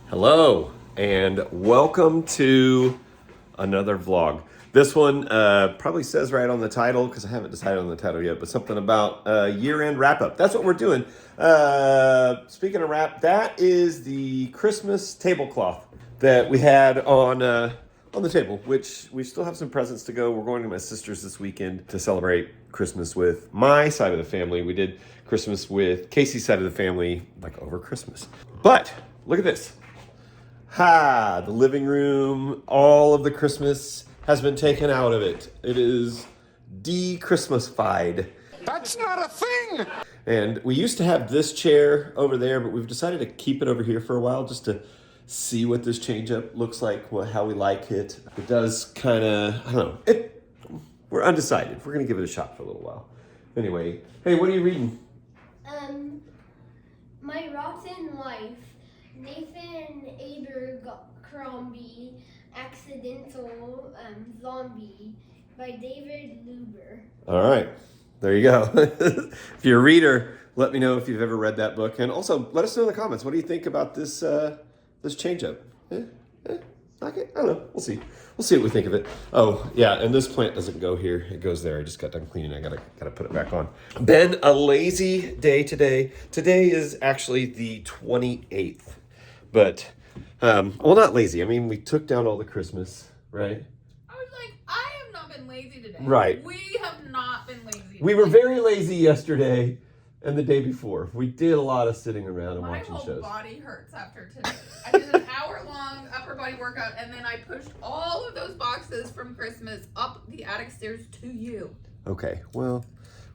Hello and welcome to another vlog. This one probably says right on the title, because I haven't decided on the title yet, but something about year-end wrap-up. That's what we're doing. Speaking of wrap, that is the Christmas tablecloth that we had on the table, which we still have some presents to go. We're going to my sister's this weekend to celebrate Christmas with my side of the family. We did Christmas with Casey's side of the family like over Christmas. But look at this. The living room, all of the Christmas has been taken out of it. It is de-Christmas-fied. That's not a thing! And we used to have this chair over there, but we've decided to keep it over here for a while just to see what this change-up looks like, how we like it. It does kind of, I don't know, we're undecided. We're going to give it a shot for a little while. Anyway, hey, what are you reading? My Rotten Life, Nathan Abercrombie, Accidental Zombie by David Luber. All right, there you go. If you're a reader, let me know if you've ever read that book. And also, let us know in the comments, what do you think about this this change-up? Like it? I don't know. We'll see. We'll see what we think of it. Oh, yeah, and this plant doesn't go here. It goes there. I just got done cleaning. I gotta put it back on. Been a lazy day today. Today is actually the 28th. But, well, not lazy. I mean, we took down all the Christmas, right? I was like, I have not been lazy today. Right. We have not been lazy. We were very lazy yesterday and the day before. We did a lot of sitting around and watching shows. My whole body hurts after today. I did an hour-long upper body workout, and then I pushed all of those boxes from Christmas up the attic stairs to you. Okay, well,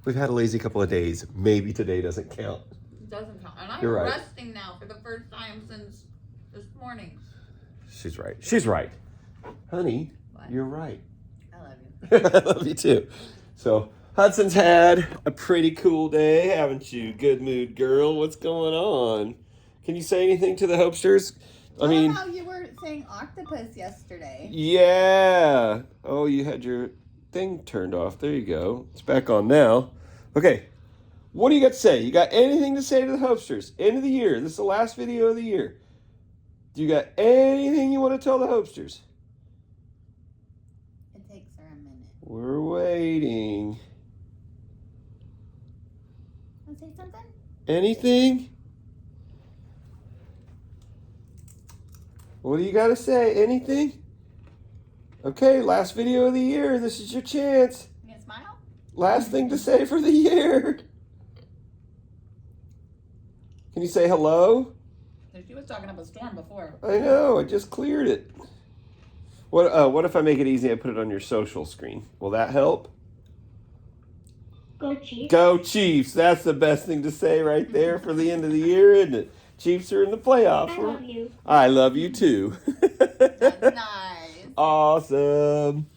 we've had a lazy couple of days. Maybe today doesn't count. It doesn't count. And I'm You're right. resting now for the first time since this morning. She's right. She's right. Honey, What? you're right. I love you. I love you too. So, Hudson's had a pretty cool day, haven't you? Good mood, girl. What's going on? Can you say anything to the Hopesters? I mean, how you were saying octopus yesterday. yeah. Oh, you had your thing turned off. There you go. It's back on now. Okay. What do you got to say? You got anything to say to the Hopesters? End of the year. This is the last video of the year. Do you got anything you want to tell the Hopesters? It takes her a minute. We're waiting. Want to say something? Anything? What do you got to say? Anything? Okay, last video of the year. This is your chance. You gonna smile? Last thing to say for the year. Can you say hello? She was talking up a storm before. I know, I just cleared it. What if I make it easy and put it on your social screen? Will that help? Go Chiefs. Go Chiefs. That's the best thing to say right there for the end of the year, isn't it? Chiefs are in the playoffs. I love you. I love you too. That's nice. Awesome.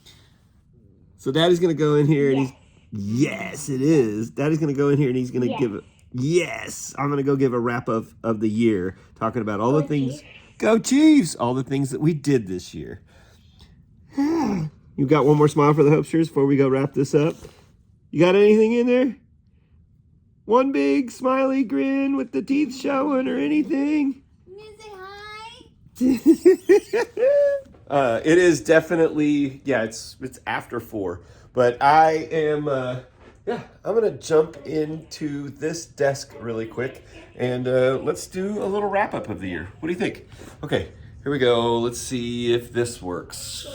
So Daddy's going to go in here and yes, it is. Daddy's going to go in here and he's going to give it. Yes, I'm going to go give a wrap of the year, talking about all the things. Chiefs. Go Chiefs! All the things that we did this year. You got one more smile for the Hopesters before we go wrap this up? You got anything in there? One big smiley grin with the teeth showing or anything? You gonna say hi? It is definitely, it's after 4. But I am, I'm going to jump into this desk really quick. And let's do a little wrap-up of the year. What do you think? Okay, here we go. Let's see if this works.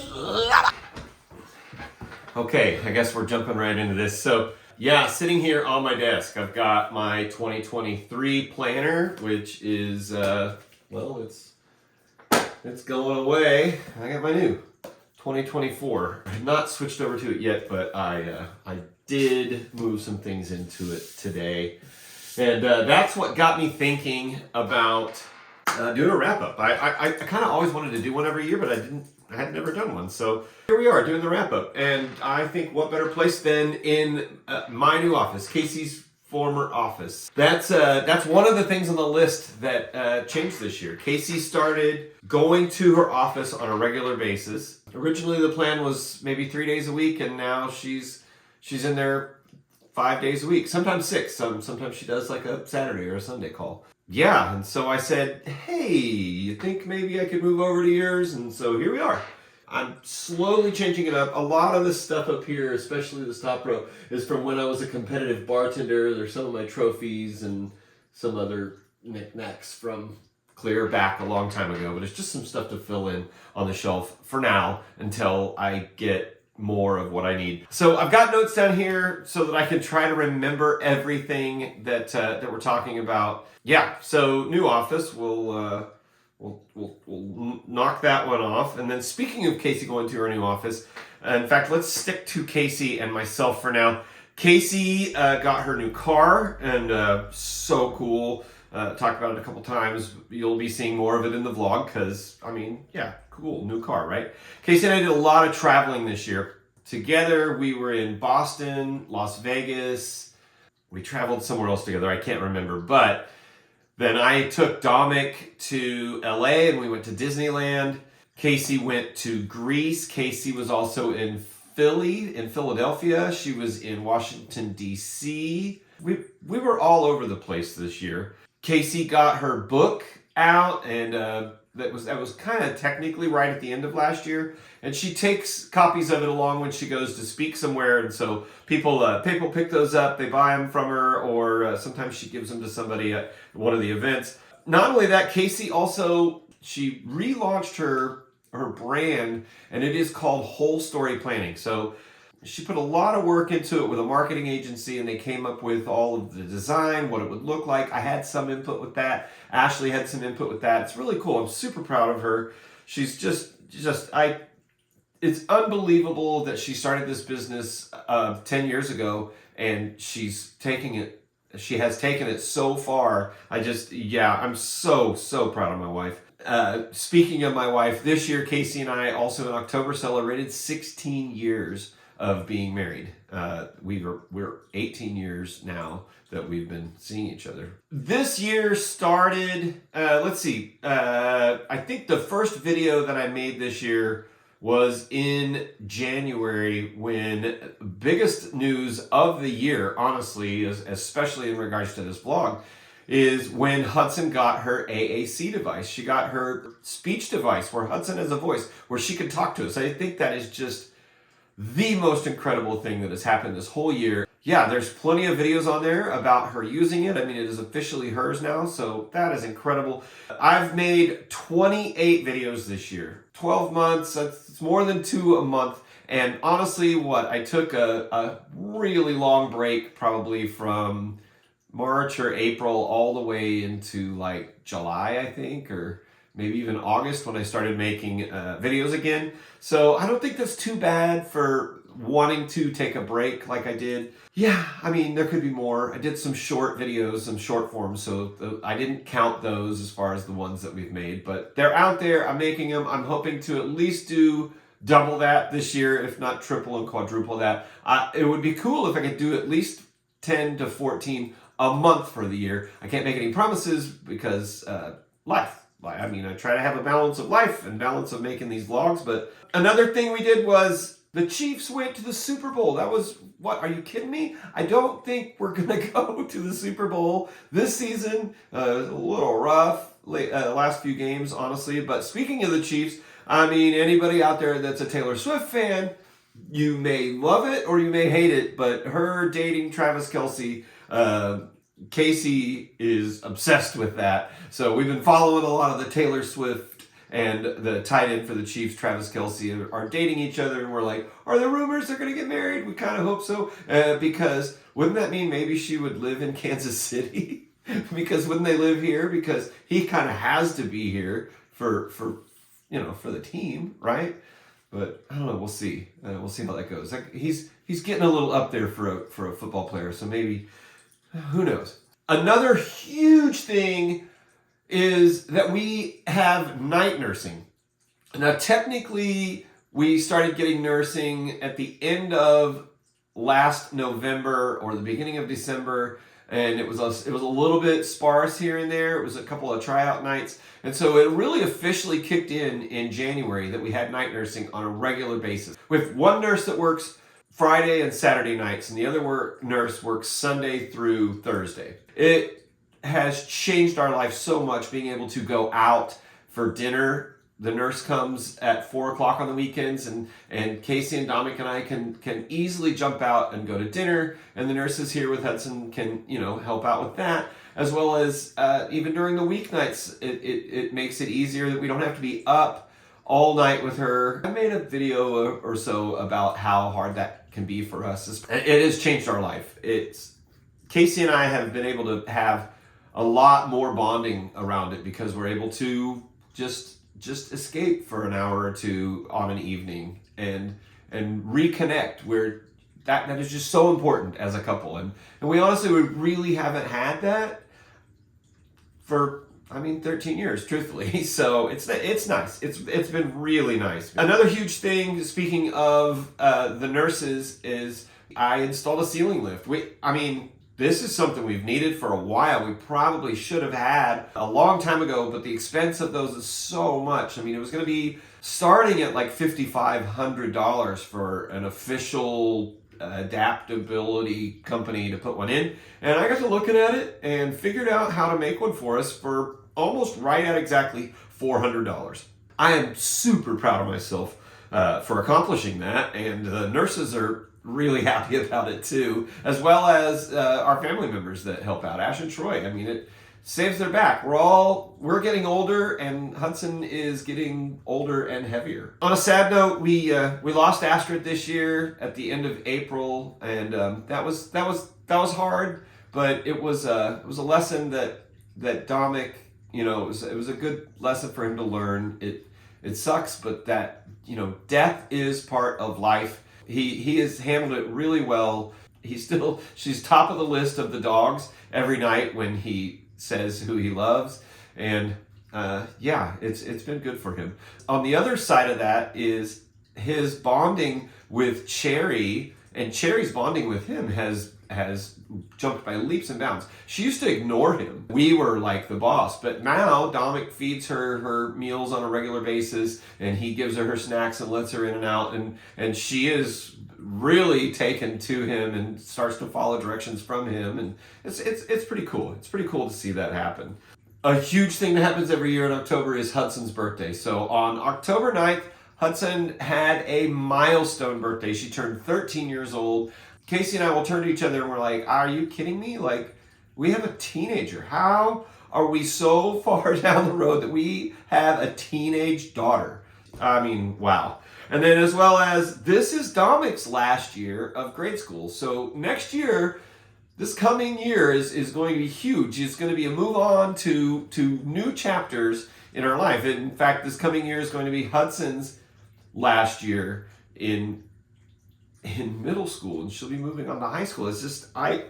Okay, I guess we're jumping right into this. So, yeah, sitting here on my desk, I've got my 2023 planner, which is, it's going away. I got my new 2024. I have not switched over to it yet, but I did move some things into it today. And that's what got me thinking about doing a wrap-up. I kind of always wanted to do one every year, but I had never done one. So here we are doing the wrap-up. And I think what better place than in my new office, Casey's former office. That's one of the things on the list that changed this year. Casey started going to her office on a regular basis. Originally the plan was maybe 3 days a week, and now she's in there 5 days a week, sometimes 6. Sometimes she does like a Saturday or a Sunday call. yeah, and so I said, hey, you think maybe I could move over to yours? And so here we are. I'm slowly changing it up. A lot of the stuff up here, especially this top row, is from when I was a competitive bartender. There's some of my trophies and some other knickknacks from clear back a long time ago. But it's just some stuff to fill in on the shelf for now until I get more of what I need. So I've got notes down here so that I can try to remember everything that we're talking about. Yeah, so new office, we'll knock that one off. And then speaking of Casey going to her new office, in fact, let's stick to Casey and myself for now. Casey got her new car, and so cool. Talked about it a couple times. You'll be seeing more of it in the vlog because, I mean, yeah, cool, new car, right? Casey and I did a lot of traveling this year. Together, we were in Boston, Las Vegas. We traveled somewhere else together. I can't remember, but then I took Dominic to LA and we went to Disneyland. Casey went to Greece. Casey was also in Philadelphia. She was in Washington, D.C. We were all over the place this year. Casey got her book out, and that was kind of technically right at the end of last year. And she takes copies of it along when she goes to speak somewhere. And so people pick those up, they buy them from her, or sometimes she gives them to somebody at one of the events. Not only that, Casey also, she relaunched her brand, and it is called Whole Story Planning. So she put a lot of work into it with a marketing agency, and they came up with all of the design, what it would look like. I had some input with that. Ashley had some input with that. It's really cool. I'm super proud of her. She's it's unbelievable that she started this business 10 years ago, and she has taken it so far. I'm so proud of my wife. Speaking of my wife, this year, Casey and I also in October celebrated 16 years of being married. We're 18 years now that we've been seeing each other. This year started, I think the first video that I made this year was in January, when biggest news of the year, honestly, especially in regards to this vlog, is when Hudson got her AAC device. She got her speech device where Hudson has a voice, where she can talk to us. I think that is just the most incredible thing that has happened this whole year. Yeah, there's plenty of videos on there about her using it. I mean, it is officially hers now, so that is incredible. I've made 28 videos this year. 12 months, that's more than 2 a month. And honestly, I took a really long break, probably from March or April all the way into like July, I think, or maybe even August, when I started making videos again. So I don't think that's too bad for wanting to take a break like I did. Yeah, I mean, there could be more. I did some short videos, some short forms, so I didn't count those as far as the ones that we've made, but they're out there. I'm making them. I'm hoping to at least do double that this year, if not triple and quadruple that. It would be cool if I could do at least 10 to 14 a month for the year. I can't make any promises because life. I mean, I try to have a balance of life and balance of making these vlogs. But another thing we did was the Chiefs went to the Super Bowl. That was, what, are you kidding me? I don't think we're going to go to the Super Bowl this season. A little rough, last few games, honestly. But speaking of the Chiefs, I mean, anybody out there that's a Taylor Swift fan, you may love it or you may hate it, but her dating Travis Kelce, Casey is obsessed with that. So we've been following a lot of the Taylor Swift and the tight end for the Chiefs, Travis Kelce, are dating each other. And we're like, are there rumors they're going to get married? We kind of hope so. Because wouldn't that mean maybe she would live in Kansas City? Because wouldn't they live here? Because he kind of has to be here for the team, right? But I don't know. We'll see. We'll see how that goes. He's getting a little up there for a football player. So maybe, who knows? Another huge thing is that we have night nursing. Now, technically, we started getting nursing at the end of last November or the beginning of December, and it was a little bit sparse here and there. It was a couple of tryout nights, and so it really officially kicked in January that we had night nursing on a regular basis, with one nurse that works Friday and Saturday nights, and the other nurse works Sunday through Thursday. It has changed our life so much, being able to go out for dinner. The nurse comes at 4 o'clock on the weekends, and Casey and Dominic and I can easily jump out and go to dinner, and the nurses here with Hudson can, you know, help out with that, as well as even during the weeknights, it makes it easier that we don't have to be up all night with her. I made a video or so about how hard that can be for us. It has changed our life. Casey and I have been able to have a lot more bonding around it because we're able to just escape for an hour or two on an evening and reconnect. Where that is just so important as a couple, and we honestly, we really haven't had that for 13 years, truthfully. So it's nice. It's been really nice. Another huge thing, speaking of the nurses, is I installed a ceiling lift. This is something we've needed for a while. We probably should have had a long time ago, but the expense of those is so much. It was going to be starting at like $5,500 for an official adaptability company to put one in. And I got to looking at it and figured out how to make one for us for almost right at exactly $400. I am super proud of myself for accomplishing that, and the nurses are really happy about it too, as well as our family members that help out, Ash and Troy. It saves their back. We're getting older, and Hudson is getting older and heavier. On a sad note, we lost Astrid this year at the end of April, and that was hard, but it was a lesson that Dominic, it was a good lesson for him to learn. It sucks, but that, death is part of life. He has handled it really well. She's top of the list of the dogs every night when he says who he loves. And it's been good for him. On the other side of that is his bonding with Cherry, and Cherry's bonding with him has jumped by leaps and bounds. She used to ignore him. We were like the boss, but now Dominic feeds her meals on a regular basis, and he gives her snacks and lets her in and out, and she is really taken to him and starts to follow directions from him, and it's pretty cool. It's pretty cool to see that happen. A huge thing that happens every year in October is Hudson's birthday. So on October 9th, Hudson had a milestone birthday. She turned 13 years old. Casey and I will turn to each other and we're like, are you kidding me? Like, we have a teenager. How are we so far down the road that we have a teenage daughter? Wow. And then, as well as, this is Dominic's last year of grade school. So next year, this coming year is going to be huge. It's going to be a move on to new chapters in our life. In fact, this coming year is going to be Hudson's last year in middle school, and she'll be moving on to high school. It's just, my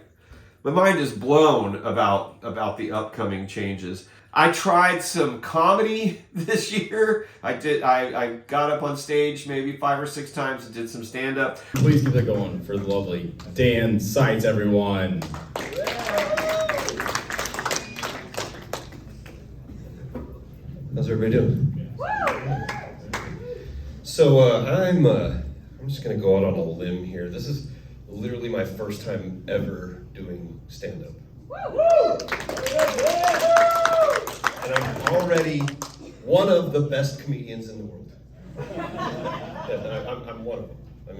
mind is blown about the upcoming changes. I tried some comedy this year. I got up on stage maybe 5 or 6 times and did some stand-up. Please keep that going for the lovely Dan Sides, everyone. How's everybody doing? So I'm just gonna go out on a limb here. This is literally my first time ever doing stand-up. And I'm already one of the best comedians in the world. I'm one of them.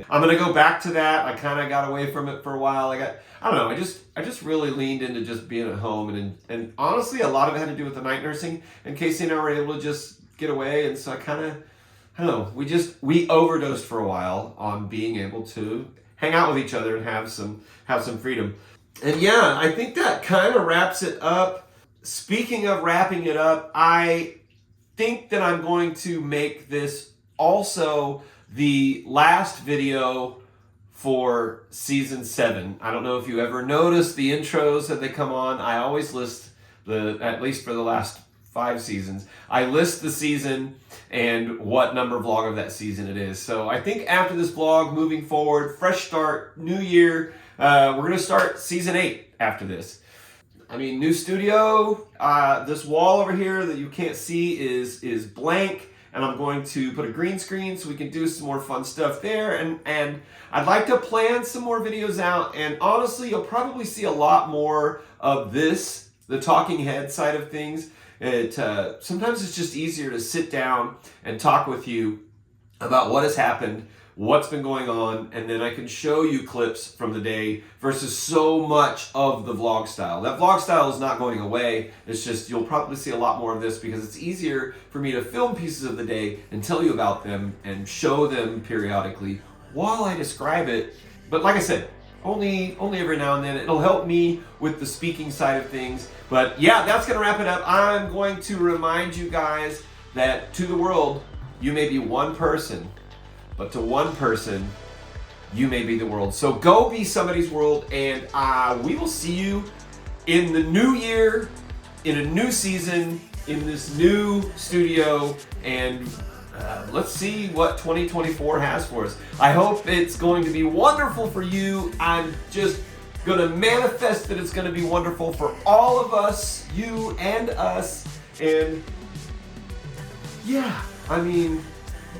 I'm gonna go back to that. I kind of got away from it for a while. I don't know. I just really leaned into just being at home, and honestly, a lot of it had to do with the night nursing. And Casey and I were able to just get away, and so I don't know. We overdosed for a while on being able to hang out with each other and have some freedom. And yeah, I think that kind of wraps it up. Speaking of wrapping it up, I think that I'm going to make this also the last video for season 7. I don't know if you ever noticed the intros that they come on. I always list at least for the last 5 seasons, I list the season and what number vlog of that season it is. So I think after this vlog, moving forward, fresh start, new year, we're gonna start season 8 after this. New studio. This wall over here that you can't see is blank, and I'm going to put a green screen so we can do some more fun stuff there. And I'd like to plan some more videos out, and honestly, you'll probably see a lot more of this the talking head side of things. Sometimes it's just easier to sit down and talk with you about what has happened, what's been going on, and then I can show you clips from the day versus so much of the vlog style. That vlog style is not going away. It's just you'll probably see a lot more of this because it's easier for me to film pieces of the day and tell you about them and show them periodically while I describe it. But like I said, only every now and then. It'll help me with the speaking side of things. But yeah, that's going to wrap it up. I'm going to remind you guys that to the world, you may be one person, but to one person, you may be the world. So go be somebody's world, and we will see you in the new year, in a new season, in this new studio, and let's see what 2024 has for us. I hope it's going to be wonderful for you. I'm just going to manifest that it's going to be wonderful for all of us, you and us, and yeah, I mean,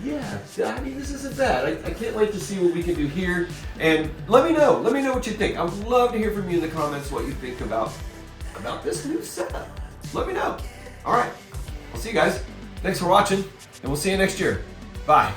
this isn't bad. I can't wait to see what we can do here. And let me know what you think. I would love to hear from you in the comments what you think about this new setup. Let me know. All right, I'll see you guys. Thanks for watching, and we'll see you next year. Bye.